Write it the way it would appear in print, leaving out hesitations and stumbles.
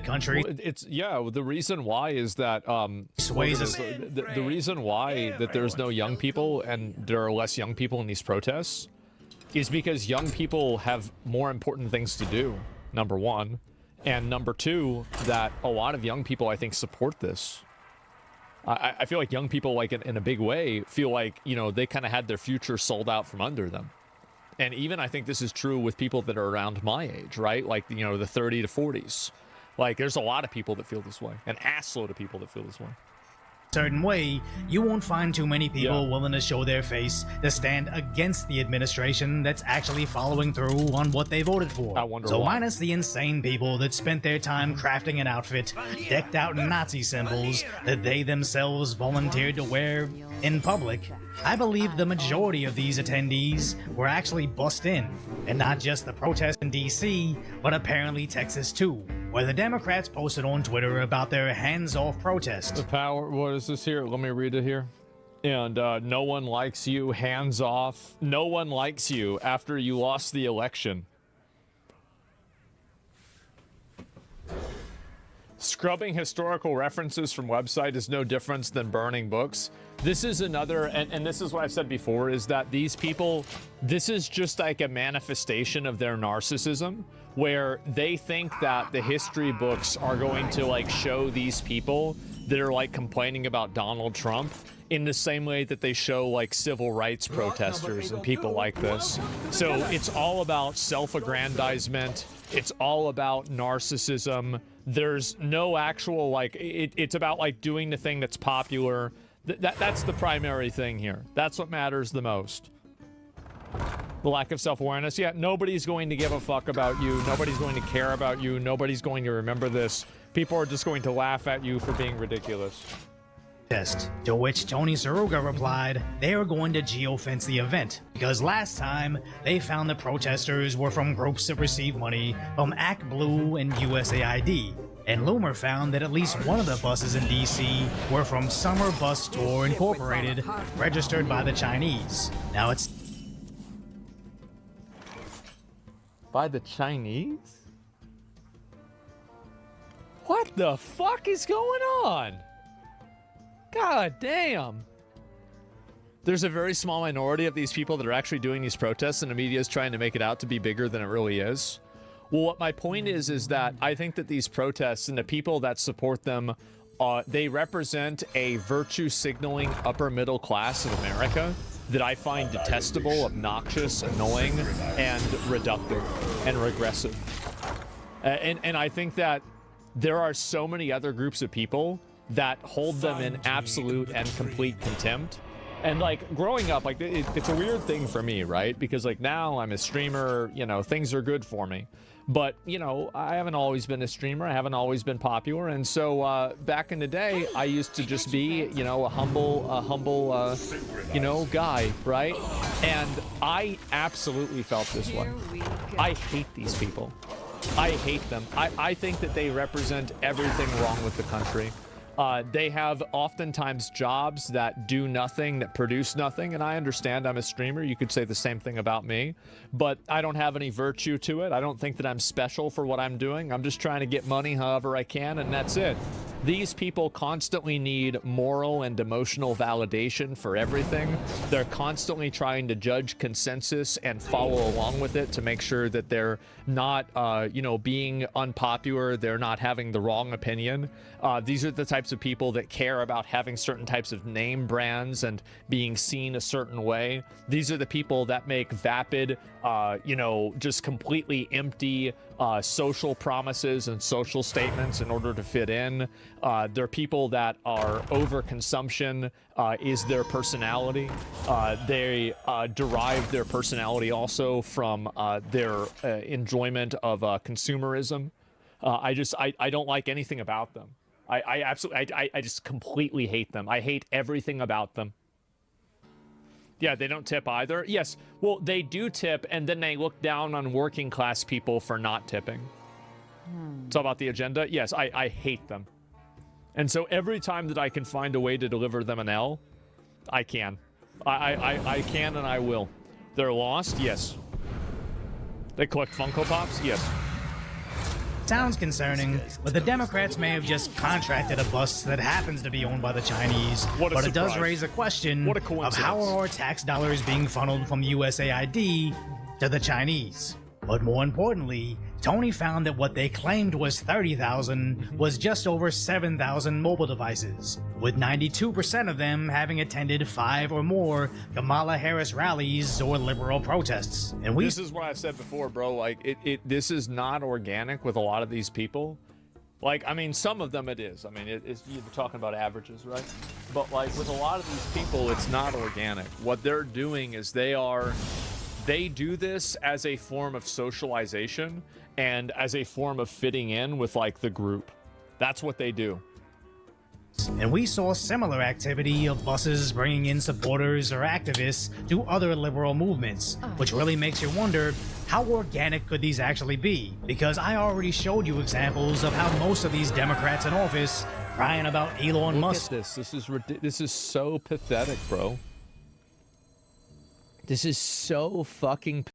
country. Well, the reason why is that the reason why that there's no young people and there are less young people in these protests is because young people have more important things to do, number one, and number two, that a lot of young people, I think, support this. I feel like young people, like in a big way, feel like, you know, they kind of had their future sold out from under them. And even I think this is true with people that are around my age, right? Like, you know, the 30 to 40s. Like, there's a lot of people that feel this way. An assload of people that feel this way. Certain way, you won't find too many people willing to show their face to stand against the administration that's actually following through on what they voted for. I wonder so why. minus the insane people that spent their time crafting an outfit decked out in Nazi symbols that they themselves volunteered to wear in public, I believe the majority of these attendees were actually bussed in, and not just the protest in DC, but apparently Texas too, where the Democrats posted on Twitter about their hands-off protest. The power, what is this here? Let me read it here. And no one likes you, hands off. No one likes you after you lost the election. Scrubbing historical references from website is no difference than burning books. This is another, and this is what I've said before, is that these people, this is just like a manifestation of their narcissism, where they think that the history books are going to like show these people that are like complaining about Donald Trump in the same way that they show like civil rights protesters and people like this. So it's all about self-aggrandizement. It's all about narcissism. There's no actual like, it's about like doing the thing that's popular. That's the primary thing here. That's what matters the most. The lack of self-awareness. Yeah, nobody's going to give a fuck about you. Nobody's going to care about you. Nobody's going to remember this. People are just going to laugh at you for being ridiculous. To which Tony Saruga replied, they are going to geofence the event, because last time they found the protesters were from groups that receive money from Act Blue and USAID. And Loomer found that at least one of the buses in DC were from Summer Bus Tour Incorporated, registered by the Chinese. Now it's... By the Chinese? What the fuck is going on? God damn. There's a very small minority of these people that are actually doing these protests, and the media is trying to make it out to be bigger than it really is. Well, what my point is that I think that these protests and the people that support them, they represent a virtue signaling upper middle class of America that I find detestable, obnoxious, annoying, and reductive and regressive. And I think that there are so many other groups of people that hold them in absolute and complete contempt. And like growing up, like it's a weird thing for me, right? Because like now I'm a streamer, you know, things are good for me. But, you know, I haven't always been a streamer. I haven't always been popular. And so back in the day, I used to just be, you know, a humble, you know, guy, right? And I absolutely felt this way. I hate these people. I hate them. I think that they represent everything wrong with the country. They have oftentimes jobs that do nothing, that produce nothing, and I understand I'm a streamer. You could say the same thing about me, but I don't have any virtue to it. I don't think that I'm special for what I'm doing. I'm just trying to get money however I can, and that's it. These people constantly need moral and emotional validation for everything. They're constantly trying to judge consensus and follow along with it to make sure that they're not, you know, being unpopular. They're not having the wrong opinion. These are the types of people that care about having certain types of name brands and being seen a certain way. These are the people that make vapid, you know, just completely empty social promises and social statements in order to fit in. They're people that are overconsumption is their personality. They derive their personality also from their enjoyment of consumerism. I don't like anything about them. I absolutely, I just completely hate them. I hate everything about them. Yeah, they don't tip either. Yes, well, they do tip, and then they look down on working class people for not tipping. It's all about the agenda. Yes, I hate them. And so every time that I can find a way to deliver them an L, I can. I can and I will. They're lost? Yes. They collect Funko Pops? Yes. Sounds concerning, but the Democrats may have just contracted a bus that happens to be owned by the Chinese. What a But it does surprise. raise a question What a of coincidence. how are our tax dollars being funneled from USAID to the Chinese. But more importantly, Tony found that what they claimed was 30,000 was just over 7,000 mobile devices, with 92% of them having attended 5 or more Kamala Harris rallies or liberal protests. And we This is what I've said before, bro. Like, this is not organic with a lot of these people. Like, I mean, some of them it is. I mean, you're talking about averages, right? But, like, with a lot of these people, it's not organic. What they're doing is they do this as a form of socialization and as a form of fitting in with, like, the group. That's what they do. And we saw similar activity of buses bringing in supporters or activists to other liberal movements, which really makes you wonder, how organic could these actually be? Because I already showed you examples of how most of these Democrats in office crying about Elon Musk. Look at this. This is so pathetic, bro. This is so fucking